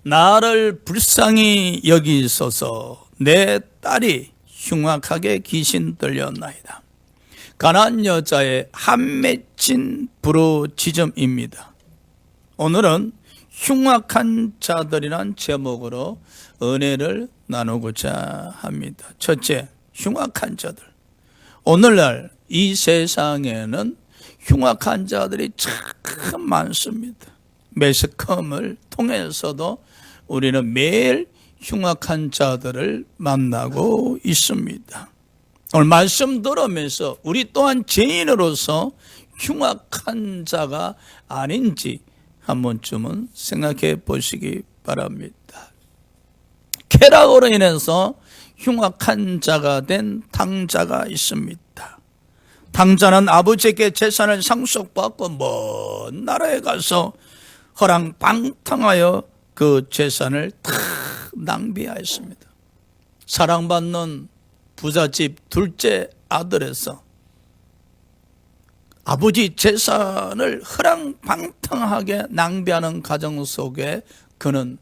나를 불쌍히 여기소서. 내 딸이 흉악하게 귀신 들렸나이다. 가난한 여자의 한 맺힌 부르짖음입니다. 오늘은 흉악한 자들이란 제목으로 은혜를 나누고자 합니다. 첫째, 흉악한 자들. 오늘날 이 세상에는 흉악한 자들이 참 많습니다. 매스컴을 통해서도 우리는 매일 흉악한 자들을 만나고 있습니다. 오늘 말씀 들으면서 우리 또한 죄인으로서 흉악한 자가 아닌지 한 번쯤은 생각해 보시기 바랍니다. 쾌락으로 인해서 흉악한 자가 된 당자가 있습니다. 당자는 아버지에게 재산을 상속받고 먼 나라에 가서 허랑방탕하여 그 재산을 다 낭비하였습니다. 사랑받는 부잣집 둘째 아들에서 아버지 재산을 허랑방탕하게 낭비하는 가정 속에 그는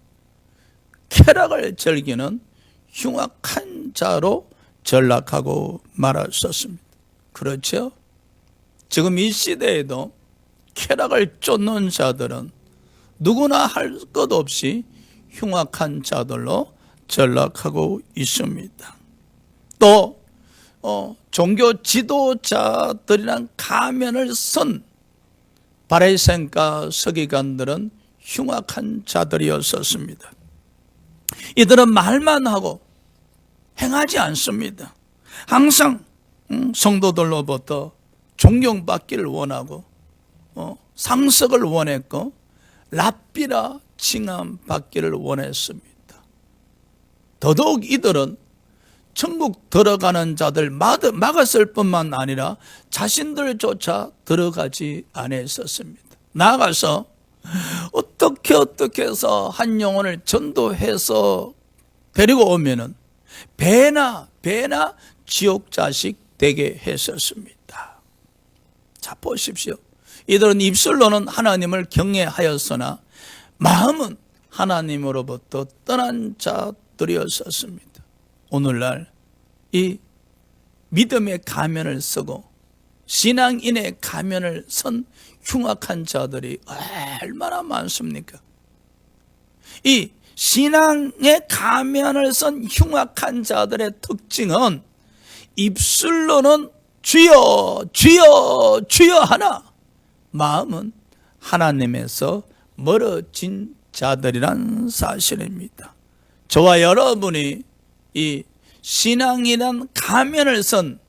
쾌락을 즐기는 흉악한 자로 전락하고 말았었습니다. 그렇죠? 지금 이 시대에도 쾌락을 쫓는 자들은 누구나 할 것 없이 흉악한 자들로 전락하고 있습니다. 또 종교 지도자들이란 가면을 쓴 바리새인과 서기관들은 흉악한 자들이었었습니다. 이들은 말만 하고 행하지 않습니다. 항상 성도들로부터 존경받기를 원하고 상석을 원했고 랍비라 칭함받기를 원했습니다. 더더욱 이들은 천국 들어가는 자들 막았을 뿐만 아니라 자신들조차 들어가지 않았었습니다. 나아가서 어떻게 해서 한 영혼을 전도해서 데리고 오면은 배나 지옥 자식 되게 했었습니다. 자, 보십시오. 이들은 입술로는 하나님을 경외하였으나 마음은 하나님으로부터 떠난 자들이었습니다. 오늘날 이 믿음의 가면을 쓰고 신앙인의 가면을 쓴 흉악한 자들이 얼마나 많습니까? 이 신앙의 가면을 쓴 흉악한 자들의 특징은 입술로는 주여 주여 주여 하나 마음은 하나님에서 멀어진 자들이란 사실입니다. 저와 여러분이 이 신앙이란 가면을 쓴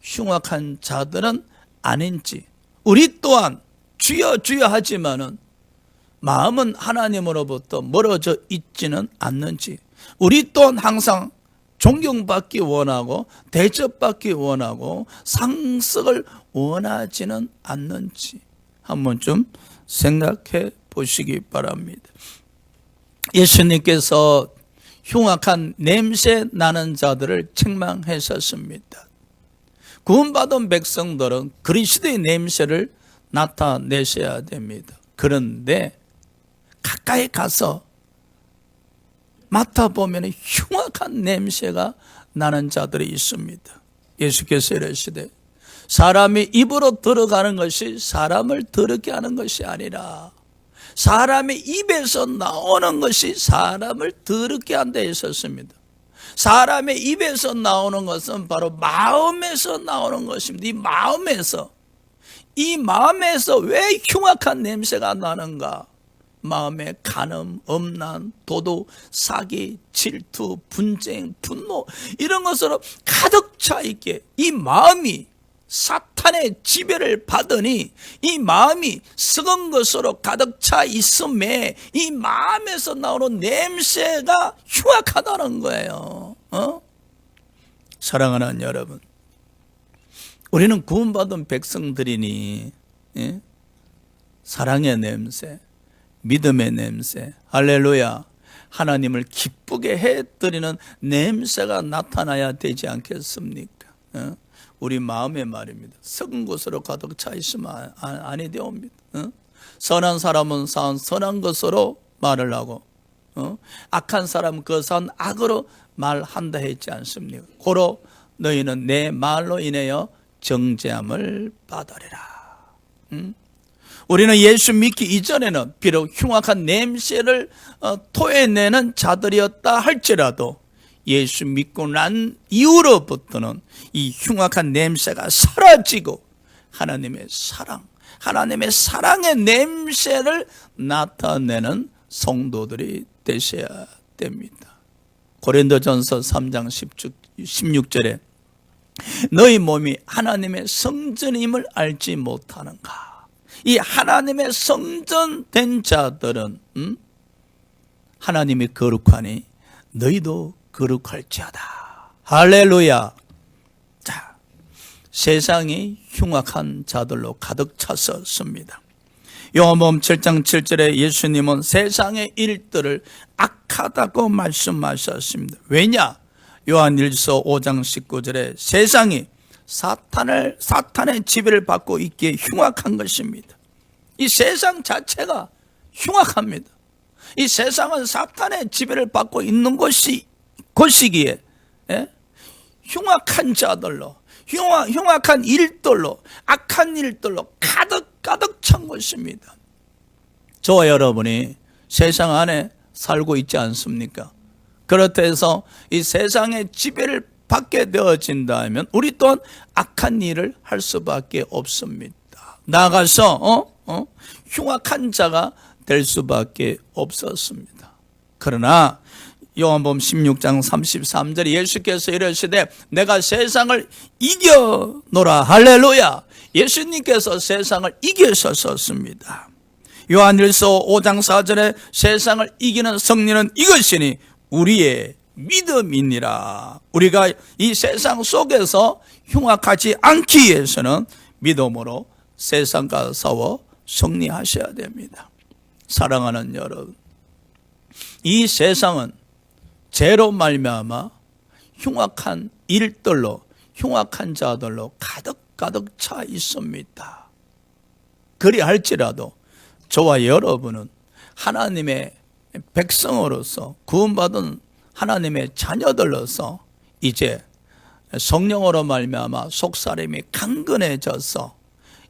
흉악한 자들은 아닌지, 우리 또한 주여 주여 하지만은 마음은 하나님으로부터 멀어져 있지는 않는지, 우리 또한 항상 존경받기 원하고 대접받기 원하고 상석을 원하지는 않는지 한번 좀 생각해 보시기 바랍니다. 예수님께서 흉악한 냄새 나는 자들을 책망하셨습니다. 구원받은 백성들은 그리스도의 냄새를 나타내셔야 됩니다. 그런데 가까이 가서 맡아보면 흉악한 냄새가 나는 자들이 있습니다. 예수께서 이러시되 사람이 입으로 들어가는 것이 사람을 더럽게 하는 것이 아니라 사람의 입에서 나오는 것이 사람을 더럽게 한다 했었습니다. 사람의 입에서 나오는 것은 바로 마음에서 나오는 것입니다. 이 마음에서 왜 흉악한 냄새가 나는가? 마음에 간음, 엄난, 도둑, 사기, 질투, 분쟁, 분노 이런 것으로 가득 차 있게 이 마음이 사탄의 지배를 받으니 이 마음이 썩은 것으로 가득 차 있음에 이 마음에서 나오는 냄새가 흉악하다는 거예요. 사랑하는 여러분, 우리는 구원받은 백성들이니 사랑의 냄새, 믿음의 냄새, 할렐루야, 하나님을 기쁘게 해드리는 냄새가 나타나야 되지 않겠습니까? 우리 마음의 말입니다. 썩은 곳으로 가득 차 있으면 아니 되옵니다. 선한 사람은 선한 것으로 말을 하고 악한 사람 그 선 악으로 말한다 했지 않습니까? 고로 너희는 내 말로 인하여 정죄함을 받으리라. 우리는 예수 믿기 이전에는 비록 흉악한 냄새를 토해내는 자들이었다 할지라도 예수 믿고 난 이후로부터는 이 흉악한 냄새가 사라지고 하나님의 사랑의 냄새를 나타내는 성도들이 되셔야 됩니다. 고린도전서 3장 16절에 너희 몸이 하나님의 성전임을 알지 못하는가? 이 하나님의 성전된 자들은 하나님이 거룩하니 너희도 거룩할지어다. 할렐루야. 자, 세상이 흉악한 자들로 가득 찼었습니다. 요한복음 7장 7절에 예수님은 세상의 일들을 악하다고 말씀하셨습니다. 왜냐? 요한일서 5장 19절에 세상이 사탄의 지배를 받고 있기에 흉악한 것입니다. 이 세상 자체가 흉악합니다. 이 세상은 사탄의 지배를 받고 있는 곳이기에 흉악한 자들로 흉악한 일들로 악한 일들로 가득 찬 것입니다. 저와 여러분이 세상 안에 살고 있지 않습니까? 그렇다 해서 이 세상의 지배를 받게 되어진다면 우리 또한 악한 일을 할 수밖에 없습니다. 나아가서 흉악한 자가 될 수밖에 없었습니다. 그러나 요한복음 16장 33절에 예수께서 이르시되 내가 세상을 이겨노라. 할렐루야. 예수님께서 세상을 이기셨었습니다. 요한일서 5장 4절에 세상을 이기는 승리는 이것이니 우리의 믿음이니라. 우리가 이 세상 속에서 흉악하지 않기 위해서는 믿음으로 세상과 싸워 승리하셔야 됩니다. 사랑하는 여러분, 이 세상은 죄로 말미암아 흉악한 일들로 흉악한 자들로 가득 차 있습니다. 그리할지라도 저와 여러분은 하나님의 백성으로서 구원받은 하나님의 자녀들로서 이제 성령으로 말미암아 속사람이 강건해져서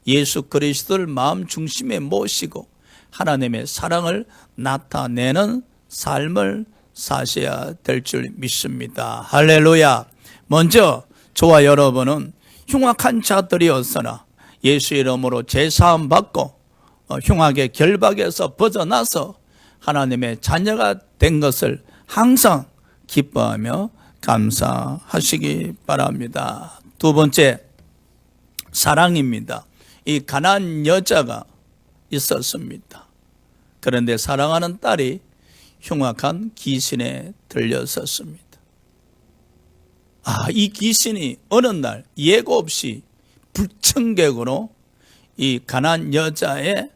예수 그리스도를 마음 중심에 모시고 하나님의 사랑을 나타내는 삶을 사셔야 될 줄 믿습니다. 할렐루야. 먼저 저와 여러분은 흉악한 자들이었으나 예수 이름으로 죄사함 받고 흉악의 결박에서 벗어나서 하나님의 자녀가 된 것을 항상 기뻐하며 감사하시기 바랍니다. 두 번째, 사랑입니다. 이 가난한 여자가 있었습니다. 그런데 사랑하는 딸이 흉악한 귀신에 들렸었습니다. 이 귀신이 어느 날 예고 없이 불청객으로 이 가난한 여자의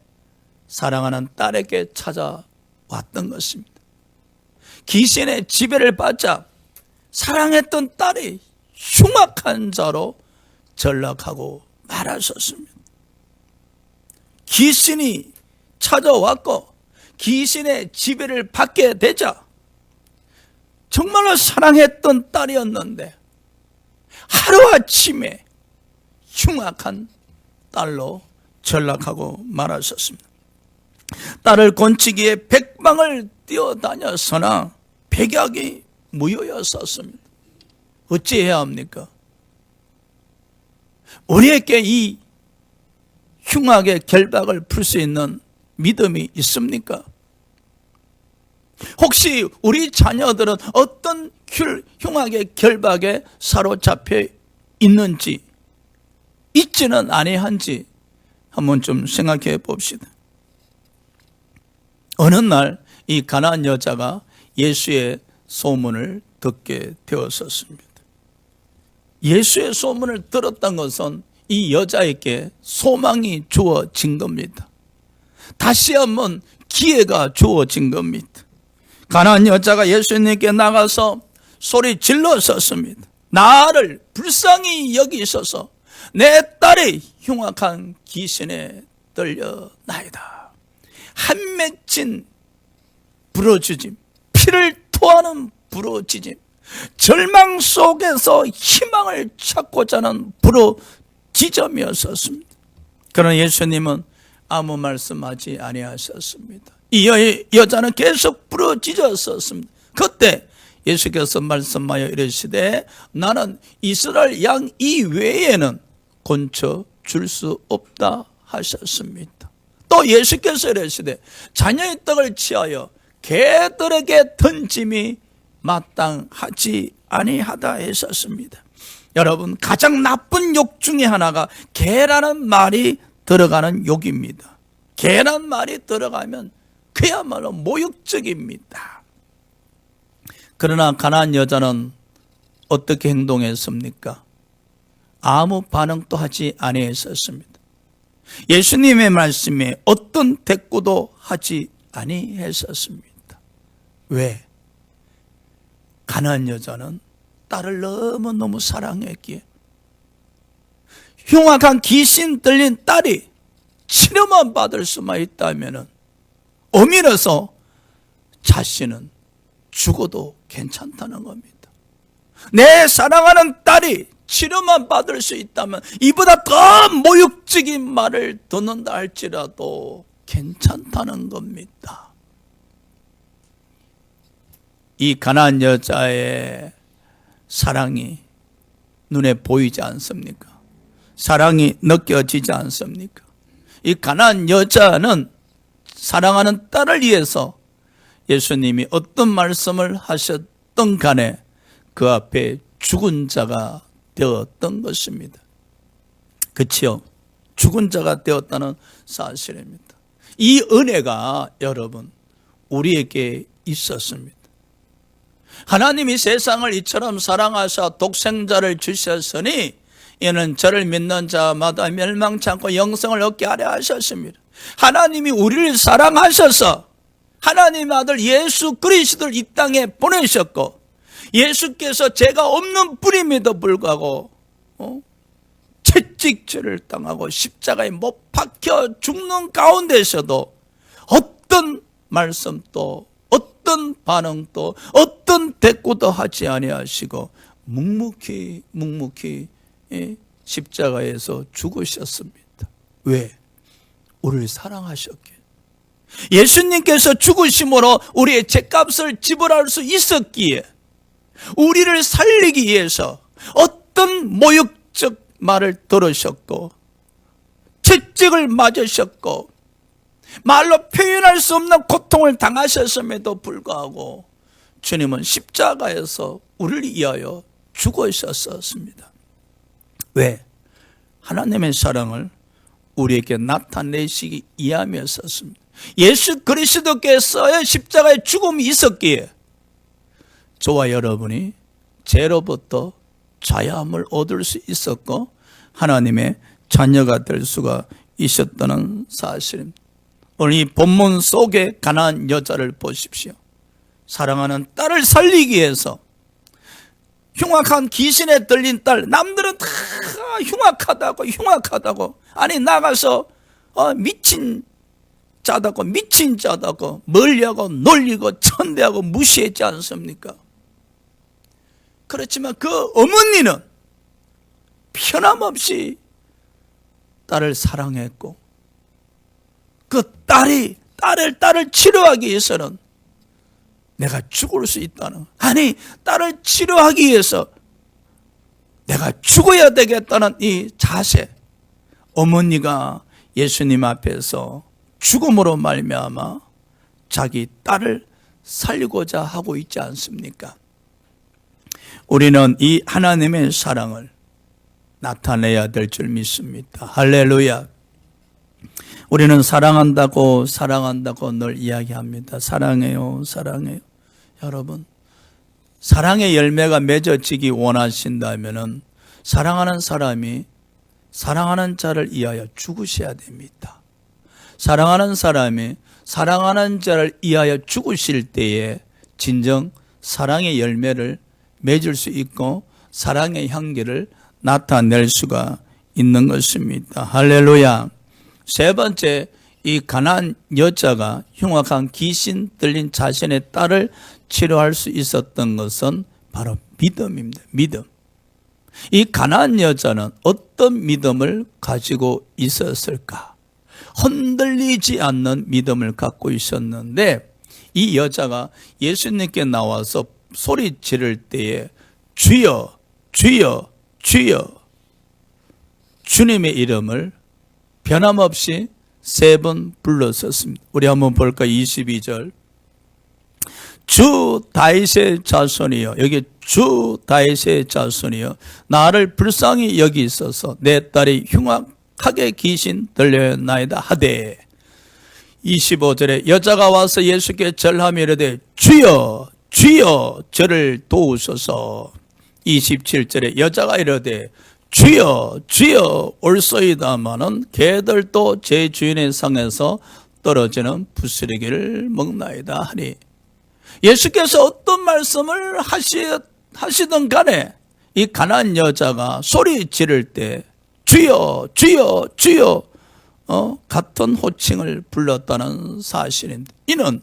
사랑하는 딸에게 찾아왔던 것입니다. 귀신의 지배를 받자 사랑했던 딸이 흉악한 자로 전락하고 말았었습니다. 귀신이 찾아왔고 귀신의 지배를 받게 되자 정말로 사랑했던 딸이었는데 하루아침에 흉악한 딸로 전락하고 말았었습니다. 딸을 건치기에 백방을 뛰어다녔으나 백약이 무효였었습니다. 어찌해야 합니까? 우리에게 이 흉악의 결박을 풀 수 있는 믿음이 있습니까? 혹시 우리 자녀들은 어떤 흉악의 결박에 사로잡혀 있는지, 있지는 아니한지 한번 좀 생각해 봅시다. 어느 날 이 가난한 여자가 예수의 소문을 듣게 되었었습니다. 예수의 소문을 들었던 것은 이 여자에게 소망이 주어진 겁니다. 다시 한번 기회가 주어진 겁니다. 가난한 여자가 예수님께 나가서 소리 질렀었습니다. 나를 불쌍히 여기셔서 내 딸이 흉악한 귀신에 들려나이다. 한 맺힌 부러주짐, 피를 토하는 부러지짐, 절망 속에서 희망을 찾고자 하는 부러지점이었습니다. 그러나 예수님은 아무 말씀하지 아니하셨습니다. 이 여자는 계속 부러지셨습니다. 그때 예수께서 말씀하여 이르시되 나는 이스라엘 양 이외에는 건져 줄 수 없다 하셨습니다. 또 예수께서 이르시되 자녀의 떡을 취하여 개들에게 던짐이 마땅하지 아니하다 하셨습니다. 여러분, 가장 나쁜 욕 중에 하나가 개라는 말이 들어가는 욕입니다. 개라는 말이 들어가면 그야말로 모욕적입니다. 그러나 가나안 여자는 어떻게 행동했습니까? 아무 반응도 하지 아니했었습니다. 예수님의 말씀에 어떤 대꾸도 하지 아니했었습니다. 왜? 가나안 여자는 딸을 너무너무 사랑했기에, 흉악한 귀신 들린 딸이 치료만 받을 수만 있다면 엄밀해서 자신은 죽어도 괜찮다는 겁니다. 내 사랑하는 딸이 치료만 받을 수 있다면 이보다 더 모욕적인 말을 듣는다 할지라도 괜찮다는 겁니다. 이 가나안 여자의 사랑이 눈에 보이지 않습니까? 사랑이 느껴지지 않습니까? 이 가나안 여자는 사랑하는 딸을 위해서 예수님이 어떤 말씀을 하셨던 간에 그 앞에 죽은 자가 되었던 것입니다. 그렇지요? 죽은 자가 되었다는 사실입니다. 이 은혜가 여러분 우리에게 있었습니다. 하나님이 세상을 이처럼 사랑하사 독생자를 주셨으니 이는 저를 믿는 자마다 멸망치 않고 영생을 얻게 하려 하셨습니다. 하나님이 우리를 사랑하셔서 하나님의 아들 예수 그리스도를 이 땅에 보내셨고, 예수께서 죄가 없는 분임에도 불구하고 채찍질을 당하고 십자가에 못 박혀 죽는 가운데서도 어떤 말씀도 어떤 반응도 어떤 대꾸도 하지 아니하시고 묵묵히 십자가에서 죽으셨습니다. 왜? 우리를 사랑하셨기에. 예수님께서 죽으심으로 우리의 죄값을 지불할 수 있었기에, 우리를 살리기 위해서 어떤 모욕적 말을 들으셨고 채찍을 맞으셨고 말로 표현할 수 없는 고통을 당하셨음에도 불구하고 주님은 십자가에서 우리를 위하여 죽으셨습니다. 왜? 하나님의 사랑을 우리에게 나타내시기 위함이었습니다. 예수 그리스도께서의 십자가의 죽음이 있었기에 저와 여러분이 죄로부터 자유함을 얻을 수 있었고 하나님의 자녀가 될 수가 있었다는 사실입니다. 오늘 이 본문 속에 가나안 여자를 보십시오. 사랑하는 딸을 살리기 위해서 흉악한 귀신에 들린 딸, 남들은 다 흉악하다고 아니 나가서 미친 자다고 멀리하고 놀리고 천대하고 무시했지 않습니까? 그렇지만 그 어머니는 변함없이 딸을 사랑했고, 그 딸을 치료하기 위해서는 내가 죽을 수 있다는, 아니 딸을 치료하기 위해서 내가 죽어야 되겠다는 이 자세, 어머니가 예수님 앞에서 죽음으로 말미암아 자기 딸을 살리고자 하고 있지 않습니까? 우리는 이 하나님의 사랑을 나타내야 될 줄 믿습니다. 할렐루야. 우리는 사랑한다고 늘 이야기합니다. 사랑해요. 여러분, 사랑의 열매가 맺어지기 원하신다면 사랑하는 사람이 사랑하는 자를 위하여 죽으셔야 됩니다. 사랑하는 사람이 사랑하는 자를 위하여 죽으실 때에 진정 사랑의 열매를 맺을 수 있고 사랑의 향기를 나타낼 수가 있는 것입니다. 할렐루야. 세 번째, 이 가난한 여자가 흉악한 귀신 들린 자신의 딸을 치료할 수 있었던 것은 바로 믿음입니다. 믿음. 이 가난한 여자는 어떤 믿음을 가지고 있었을까? 흔들리지 않는 믿음을 갖고 있었는데, 이 여자가 예수님께 나와서 소리 지를 때에 주여, 주여, 주여, 주님의 이름을 변함없이 3번 불렀었습니다. 우리 한번 볼까? 22절. 주 다윗의 자손이여, 여기 주 다윗의 자손이여, 나를 불쌍히 여기 있어서 내 딸이 흉악하게 귀신 들려나이다 하되. 25절에 여자가 와서 예수께 절하며 이르되 주여, 주여, 저를 도우소서. 27절에 여자가 이르되 주여, 주여, 올소이다마는 개들도 제 주인의 상에서 떨어지는 부스러기를 먹나이다 하니. 예수께서 어떤 말씀을 하시던 간에 이 가난한 여자가 소리 지를 때 주여, 주여, 주여 같은 호칭을 불렀다는 사실인데, 이는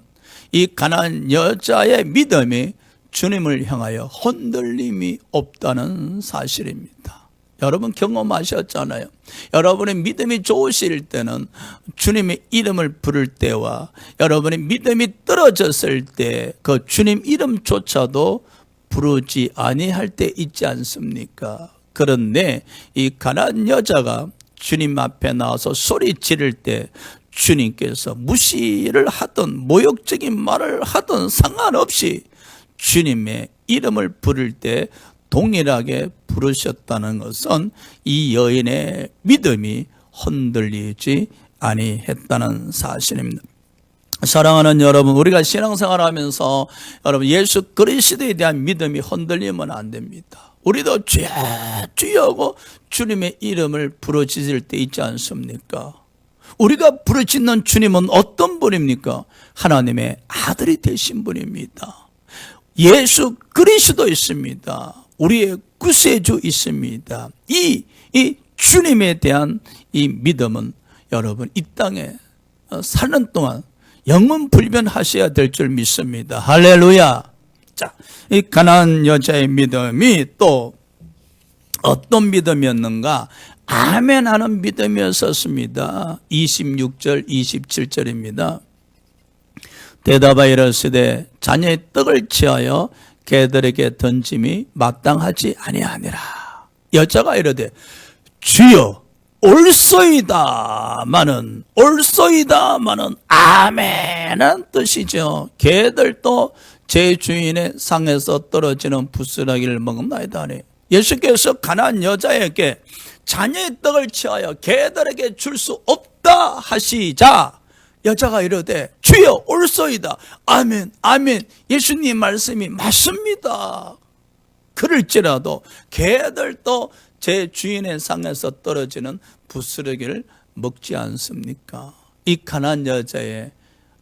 이 가난한 여자의 믿음이 주님을 향하여 흔들림이 없다는 사실입니다. 여러분 경험하셨잖아요. 여러분의 믿음이 좋으실 때는 주님의 이름을 부를 때와 여러분의 믿음이 떨어졌을 때 그 주님 이름조차도 부르지 아니할 때 있지 않습니까? 그런데 이 가난한 여자가 주님 앞에 나와서 소리 지를 때 주님께서 무시를 하든 모욕적인 말을 하든 상관없이 주님의 이름을 부를 때 동일하게 부르셨다는 것은 이 여인의 믿음이 흔들리지 아니했다는 사실입니다. 사랑하는 여러분, 우리가 신앙생활하면서 여러분 예수 그리스도에 대한 믿음이 흔들리면 안 됩니다. 우리도 주여 주여 하고 주님의 이름을 부르짖을 때 있지 않습니까? 우리가 부르짖는 주님은 어떤 분입니까? 하나님의 아들이 되신 분입니다. 예수 그리스도 있습니다. 우리의 구세주 있습니다. 이 주님에 대한 이 믿음은 여러분 이 땅에 사는 동안 영원 불변하셔야 될 줄 믿습니다. 할렐루야. 자, 이 가난한 여자의 믿음이 또 어떤 믿음이었는가? 아멘 하는 믿음이었습니다. 26절 27절입니다. 대답하여 이르시되 자녀의 떡을 취하여 개들에게 던짐이 마땅하지 아니하니라. 여자가 이르되 주여 올소이다마는 아멘은 뜻이죠. 개들도 제 주인의 상에서 떨어지는 부스러기를 먹나이다 하니. 예수께서 가난한 여자에게 자녀의 떡을 취하여 개들에게 줄 수 없다 하시자 여자가 이르되 주여 올소이다. 아멘 아멘. 예수님 말씀이 맞습니다. 그럴지라도 개들도 제 주인의 상에서 떨어지는 부스러기를 먹지 않습니까? 이 가난한 여자의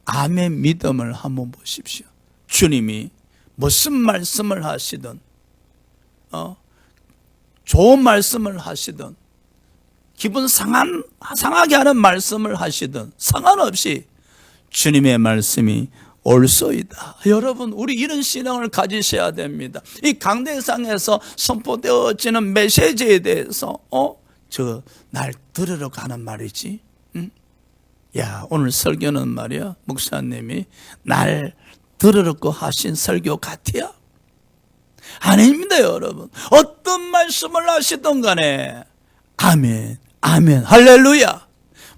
아멘 믿음을 한번 보십시오. 주님이 무슨 말씀을 하시든 좋은 말씀을 하시든 기분 상하게 하는 말씀을 하시든 상관없이 주님의 말씀이 올소이다. 여러분 우리 이런 신앙을 가지셔야 됩니다. 이 강대상에서 선포되어지는 메시지에 대해서 날 들으러 가는 말이지. 응? 야 오늘 설교는 말이야 목사님이 날 들으려고 하신 설교 같아요? 아닙니다. 여러분 어떤 말씀을 하시든 간에 아멘 아멘 할렐루야.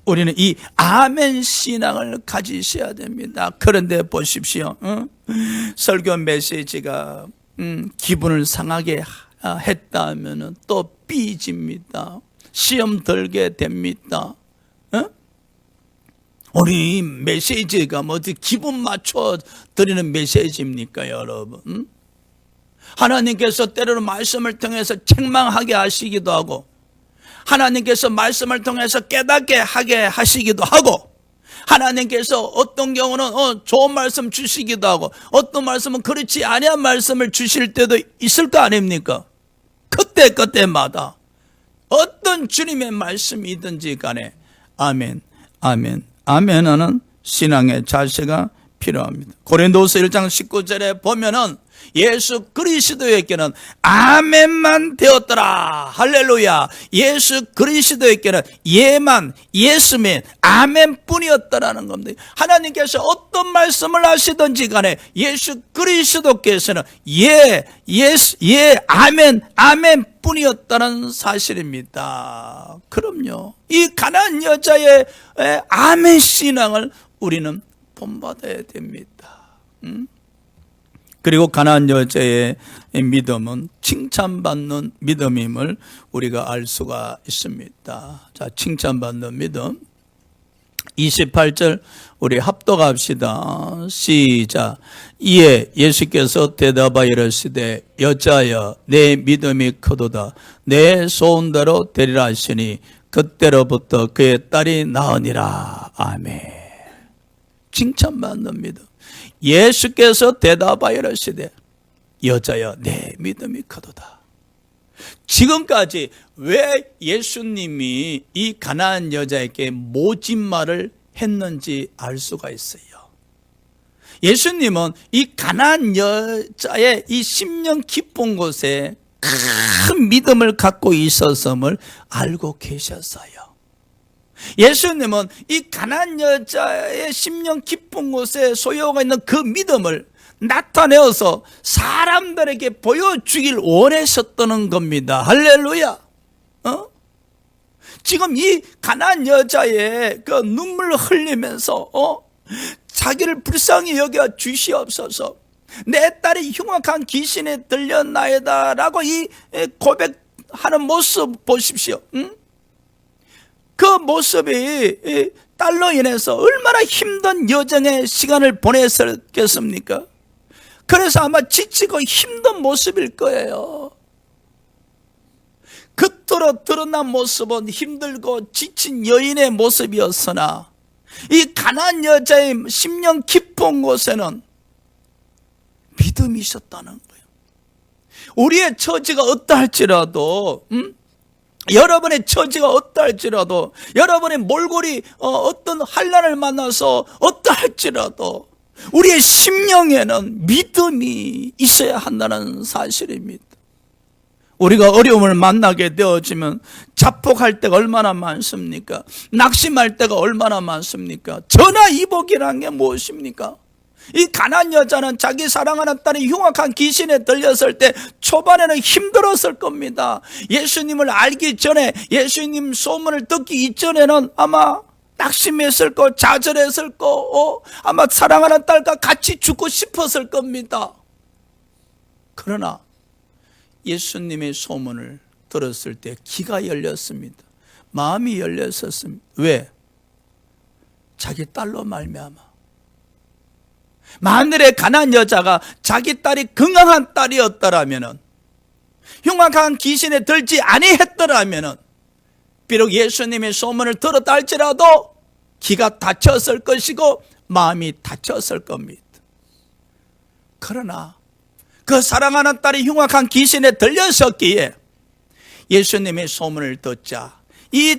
우리는 이 아멘 신앙을 가지셔야 됩니다. 그런데 보십시오. 설교 메시지가 기분을 상하게 했다면 또 삐집니다. 시험 들게 됩니다. 우리 메시지가 뭐 어디 기분 맞춰 드리는 메시지입니까 여러분? 하나님께서 때로는 말씀을 통해서 책망하게 하시기도 하고 하나님께서 말씀을 통해서 깨닫게 하게 하시기도 하고 하나님께서 어떤 경우는 좋은 말씀 주시기도 하고 어떤 말씀은 그렇지 아니한 말씀을 주실 때도 있을 거 아닙니까? 그때마다 어떤 주님의 말씀이든지 간에 아멘 아멘 아멘 하는 신앙의 자세가 필요합니다. 고린도서 1장 19절에 보면은 예수 그리스도에게는 아멘만 되었더라. 할렐루야. 예수 그리스도에게는 예수면 아멘뿐이었더라는 겁니다. 하나님께서 어떤 말씀을 하시든지 간에 예수 그리스도께서는 아멘뿐이었다는 사실입니다. 그럼요. 이 가난한 여자의 아멘 신앙을 우리는 본받아야 됩니다. 그리고 가난한 여자의 믿음은 칭찬받는 믿음임을 우리가 알 수가 있습니다. 자, 칭찬받는 믿음. 28절 우리 합독합시다. 시작. 이에 예수께서 대답하여 이르시되 여자여 내 믿음이 크도다. 내 소원대로 되리라 하시니 그때로부터 그의 딸이 나으니라. 아멘. 칭찬받는 믿음. 예수께서 대답하여 이르시되 여자여 내 믿음이 크도다. 지금까지 왜 예수님이 이 가난한 여자에게 모진 말을 했는지 알 수가 있어요. 예수님은 이 가난한 여자의 이 심령 깊은 곳에 큰 믿음을 갖고 있었음을 알고 계셨어요. 예수님은 이 가난한 여자의 심령 깊은 곳에 소유가 있는 그 믿음을 나타내어서 사람들에게 보여주길 원하셨다는 겁니다. 할렐루야. 지금 이 가난한 여자의 그 눈물을 흘리면서 자기를 불쌍히 여겨 주시옵소서. 내 딸이 흉악한 귀신에 들렸나이다 라고 이 고백하는 모습 보십시오. 그 모습이 딸로 인해서 얼마나 힘든 여정의 시간을 보냈었겠습니까? 그래서 아마 지치고 힘든 모습일 거예요. 겉으로 드러난 모습은 힘들고 지친 여인의 모습이었으나 이 가난한 여자의 심령 깊은 곳에는 믿음이 있었다는 거예요. 우리의 처지가 어떠할지라도 여러분의 처지가 어떠할지라도 여러분의 몰골이 어떤 환난을 만나서 어떠할지라도 우리의 심령에는 믿음이 있어야 한다는 사실입니다. 우리가 어려움을 만나게 되어지면 자폭할 때가 얼마나 많습니까? 낙심할 때가 얼마나 많습니까? 전화위복이라는 게 무엇입니까? 이 가난한 여자는 자기 사랑하는 딸이 흉악한 귀신에 들렸을 때 초반에는 힘들었을 겁니다. 예수님을 알기 전에, 예수님 소문을 듣기 이전에는 아마 낙심했을 거, 좌절했을 거, 아마 사랑하는 딸과 같이 죽고 싶었을 겁니다. 그러나 예수님의 소문을 들었을 때 귀가 열렸습니다. 마음이 열렸었습니다. 왜? 자기 딸로 말미암아. 만일에 가난한 여자가 자기 딸이 건강한 딸이었더라면, 흉악한 귀신에 들지 아니했더라면 비록 예수님의 소문을 들었다 할지라도 귀가 닫혔을 것이고 마음이 닫혔을 겁니다. 그러나 그 사랑하는 딸이 흉악한 귀신에 들렸었기에 예수님의 소문을 듣자 이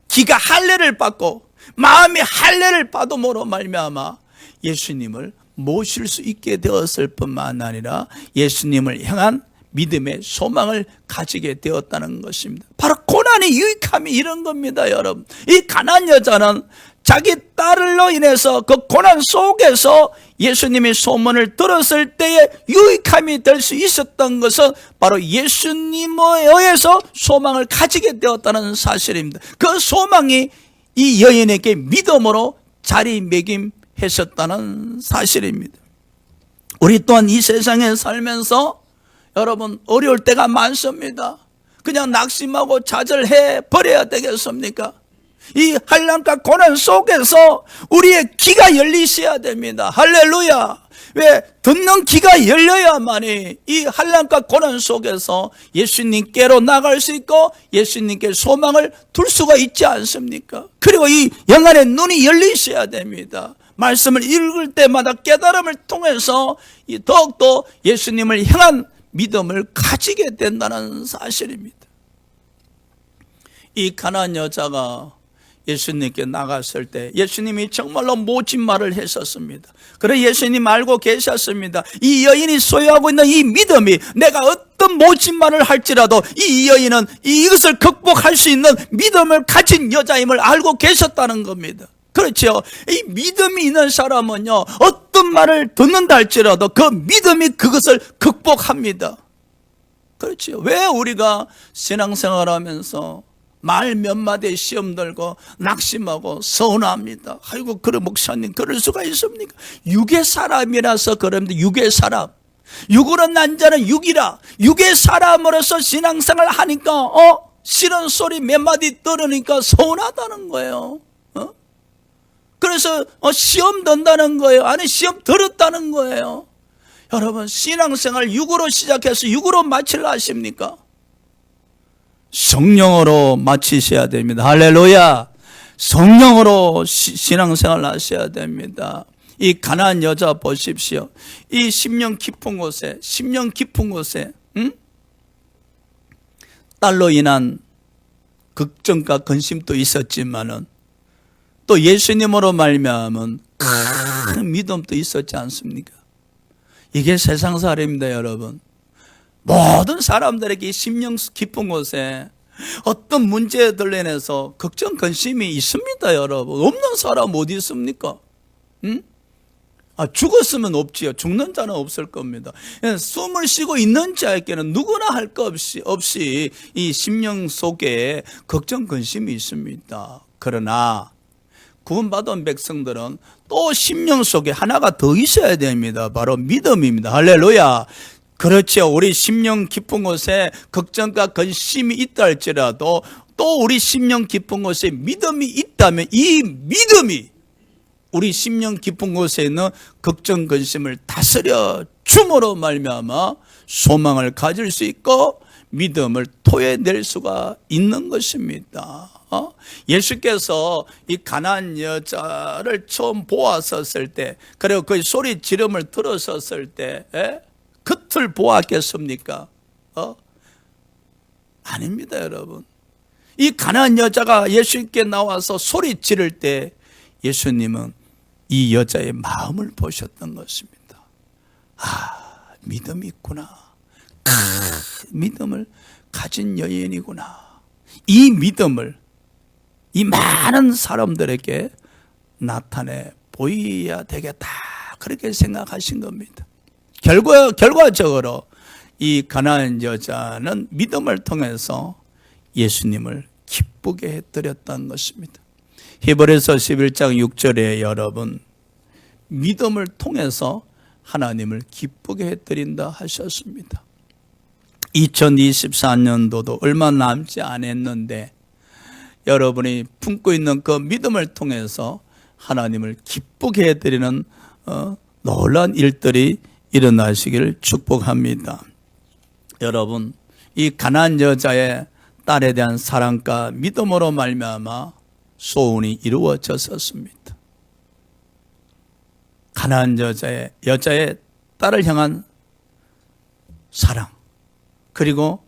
귀가 할례를 받고 마음이 할례를 받음으로 말미암아 예수님을 모실 수 있게 되었을 뿐만 아니라 예수님을 향한 믿음의 소망을 가지게 되었다는 것입니다. 바로 고난의 유익함이 이런 겁니다, 여러분. 이 가난한 여자는 자기 딸로 인해서 그 고난 속에서 예수님의 소문을 들었을 때에 유익함이 될 수 있었던 것은 바로 예수님에 의해서 소망을 가지게 되었다는 사실입니다. 그 소망이 이 여인에게 믿음으로 자리매김했었다는 사실입니다. 우리 또한 이 세상에 살면서 여러분 어려울 때가 많습니다. 그냥 낙심하고 좌절해 버려야 되겠습니까? 이 환난과 고난 속에서 우리의 귀가 열리셔야 됩니다. 할렐루야. 왜? 듣는 귀가 열려야만이 이 환난과 고난 속에서 예수님께로 나갈 수 있고 예수님께 소망을 둘 수가 있지 않습니까? 그리고 이 영안의 눈이 열리셔야 됩니다. 말씀을 읽을 때마다 깨달음을 통해서 더욱더 예수님을 향한 믿음을 가지게 된다는 사실입니다. 이 가난한 여자가 예수님께 나갔을 때 예수님이 정말로 모진 말을 했었습니다. 그래 예수님 알고 계셨습니다. 이 여인이 소유하고 있는 이 믿음이 내가 어떤 모진 말을 할지라도 이 여인은 이것을 극복할 수 있는 믿음을 가진 여자임을 알고 계셨다는 겁니다. 그렇죠. 이 믿음이 있는 사람은요, 어떤 말을 듣는다 할지라도 그 믿음이 그것을 극복합니다. 그렇죠. 왜 우리가 신앙생활 하면서 말 몇 마디에 시험 들고 낙심하고 서운합니다. 아이고, 그래 목사님 그럴 수가 있습니까? 육의 사람이라서 그럽니다. 육의 사람. 육으로 난 자는 육이라. 육의 사람으로서 신앙생활 하니까 싫은 소리 몇 마디 들으니까 서운하다는 거예요. 그래서 시험 든다는 거예요. 아니 시험 들었다는 거예요. 여러분 신앙생활 육으로 시작해서 육으로 마치려 하십니까? 성령으로 마치셔야 됩니다. 할렐루야. 성령으로 신앙생활 하셔야 됩니다. 이 가나안 여자 보십시오. 이 10년 깊은 곳에 딸로 인한 걱정과 근심도 있었지만은 또 예수님으로 말미암은 큰 믿음도 있었지 않습니까? 이게 세상살이입니다, 여러분. 모든 사람들에게 10년 깊은 곳에 어떤 문제들로 인해서 걱정, 근심이 있습니다, 여러분. 없는 사람 어디 있습니까? 죽었으면 없지요. 죽는 자는 없을 겁니다. 숨을 쉬고 있는 자에게는 누구나 할 것 없이 이 심령 속에 걱정, 근심이 있습니다. 그러나 구원받은 백성들은 또 심령 속에 하나가 더 있어야 됩니다. 바로 믿음입니다. 할렐루야. 그렇죠. 우리 심령 깊은 곳에 걱정과 근심이 있다 할지라도 또 우리 심령 깊은 곳에 믿음이 있다면 이 믿음이 우리 심령 깊은 곳에 있는 걱정, 근심을 다스려 줌으로 말미암아 소망을 가질 수 있고 믿음을 토해낼 수가 있는 것입니다. 예수께서 이 가나안 여자를 처음 보았었을 때, 그리고 그 소리 지름을 들었었을 때 겉을 보았겠습니까? 아닙니다, 여러분. 이 가나안 여자가 예수님께 나와서 소리 지를 때 예수님은 이 여자의 마음을 보셨던 것입니다. 믿음이 있구나. 믿음을 가진 여인이구나. 이 믿음을 이 많은 사람들에게 나타내 보여야 되겠다. 그렇게 생각하신 겁니다. 결과적으로 이 가나안 여자는 믿음을 통해서 예수님을 기쁘게 해드렸다는 것입니다. 히브리서 11장 6절에 여러분 믿음을 통해서 하나님을 기쁘게 해드린다 하셨습니다. 2024년도도 얼마 남지 않았는데 여러분이 품고 있는 그 믿음을 통해서 하나님을 기쁘게 해드리는 놀라운 일들이 일어나시기를 축복합니다. 여러분, 이 가나안 여자의 딸에 대한 사랑과 믿음으로 말미암아 소원이 이루어졌었습니다. 가나안 여자의 딸을 향한 사랑, 그리고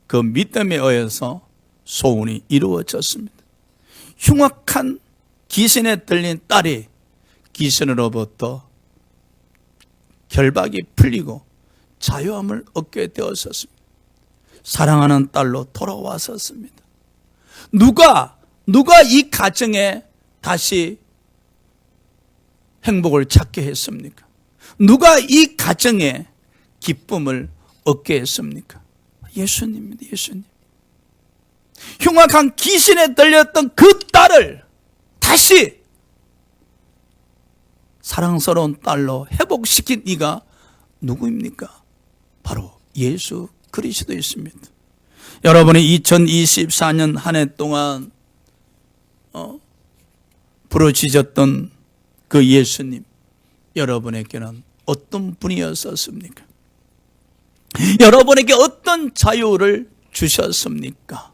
그 믿음에 의해서 소원이 이루어졌습니다. 흉악한 귀신에 들린 딸이 귀신으로부터 결박이 풀리고 자유함을 얻게 되었었습니다. 사랑하는 딸로 돌아왔었습니다. 누가 이 가정에 다시 행복을 찾게 했습니까? 누가 이 가정에 기쁨을 얻게 했습니까? 예수님입니다. 예수님. 흉악한 귀신에 들렸던 그 딸을 다시 사랑스러운 딸로 회복시킨 이가 누구입니까? 바로 예수 그리스도였습니다. 여러분이 2024년 한 해 동안 부르짖었던 그 예수님, 여러분에게는 어떤 분이었었습니까? 여러분에게 어떤 자유를 주셨습니까?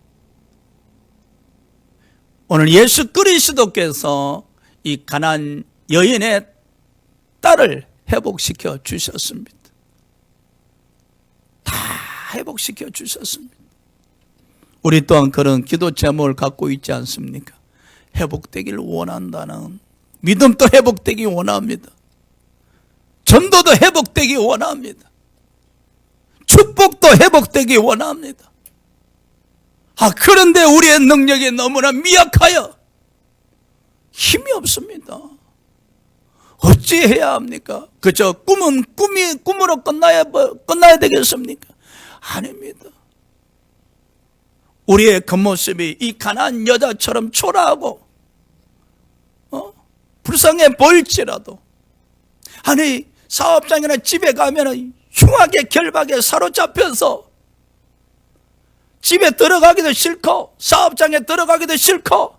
오늘 예수 그리스도께서 이 가나안 여인의 딸을 회복시켜 주셨습니다. 다 회복시켜 주셨습니다. 우리 또한 그런 기도 제목을 갖고 있지 않습니까? 회복되기를 원한다는, 믿음도 회복되기 원합니다. 전도도 회복되기 원합니다. 축복도 회복되기 원합니다. 그런데 우리의 능력이 너무나 미약하여 힘이 없습니다. 어찌해야 합니까? 그저 꿈은 꿈으로 끝나야 되겠습니까? 아닙니다. 우리의 겉모습이 이 가난한 여자처럼 초라하고 불쌍해 보일지라도, 아니 사업장이나 집에 가면 흉하게 결박에 사로잡혀서 집에 들어가기도 싫고 사업장에 들어가기도 싫고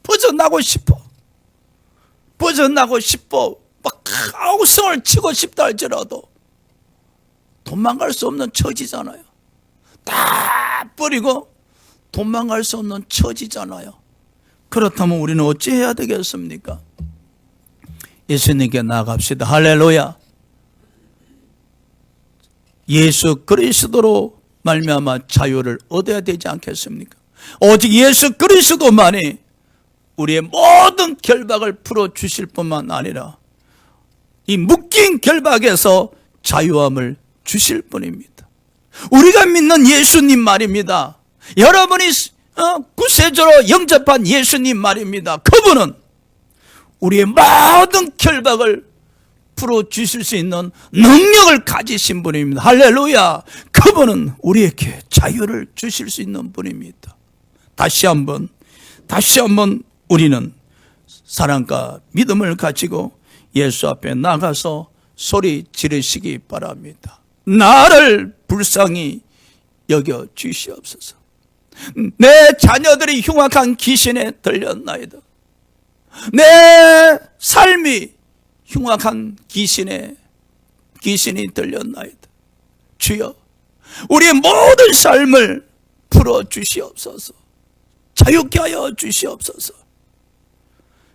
벗어나고 싶어 막 아우성을 치고 싶다 할지라도 도망갈 수 없는 처지잖아요. 다 버리고 도망갈 수 없는 처지잖아요. 그렇다면 우리는 어찌 해야 되겠습니까? 예수님께 나아갑시다. 할렐루야. 예수 그리스도로 말미암아 자유를 얻어야 되지 않겠습니까? 오직 예수 그리스도만이 우리의 모든 결박을 풀어주실 뿐만 아니라 이 묶인 결박에서 자유함을 주실 분입니다. 우리가 믿는 예수님 말입니다. 여러분이 구세주로 영접한 예수님 말입니다. 그분은 우리의 모든 결박을 풀어주실 수 있는 능력을 가지신 분입니다. 할렐루야. 그분은 우리에게 자유를 주실 수 있는 분입니다. 다시 한번 우리는 사랑과 믿음을 가지고 예수 앞에 나가서 소리 지르시기 바랍니다. 나를 불쌍히 여겨 주시옵소서. 내 자녀들이 흉악한 귀신에 들렸나이다. 내 삶이 흉악한 귀신이 들렸나이다. 주여, 우리의 모든 삶을 풀어주시옵소서. 자유케 하여 주시옵소서.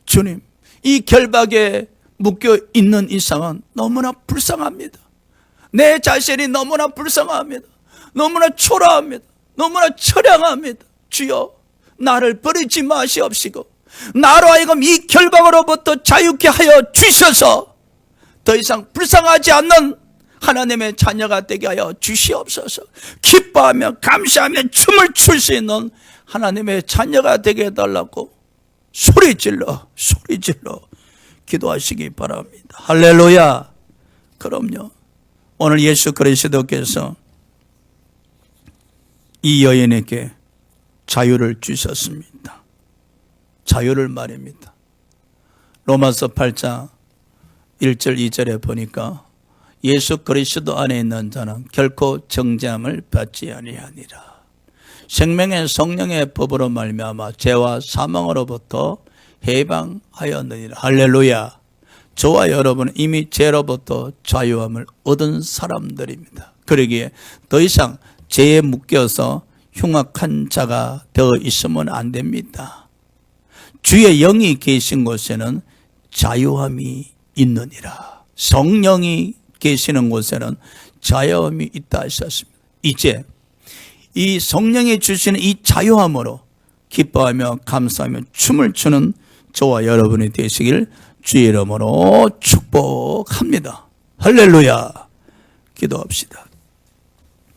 주님, 이 결박에 묶여 있는 이상은 너무나 불쌍합니다. 내 자신이 너무나 불쌍합니다. 너무나 초라합니다. 너무나 처량합니다. 주여, 나를 버리지 마시옵시고 나로 하여금 이 결박으로부터 자유케 하여 주셔서 더 이상 불쌍하지 않는 하나님의 자녀가 되게 하여 주시옵소서. 기뻐하며 감사하며 춤을 출 수 있는 하나님의 자녀가 되게 해달라고 소리질러 기도하시기 바랍니다. 할렐루야. 그럼요, 오늘 예수 그리스도께서 이 여인에게 자유를 주셨습니다. 자유를 말입니다. 로마서 8장 1절 2절에 보니까 예수 그리스도 안에 있는 자는 결코 정죄함을 받지 아니하니라. 생명의 성령의 법으로 말미암아 죄와 사망으로부터 해방하였느니라. 할렐루야. 저와 여러분은 이미 죄로부터 자유함을 얻은 사람들입니다. 그러기에 더 이상 죄에 묶여서 흉악한 자가 되어 있으면 안 됩니다. 주의 영이 계신 곳에는 자유함이 있느니라. 성령이 계시는 곳에는 자유함이 있다 하셨습니다. 이제 이 성령이 주시는 이 자유함으로 기뻐하며 감사하며 춤을 추는 저와 여러분이 되시길 주의 이름으로 축복합니다. 할렐루야. 기도합시다.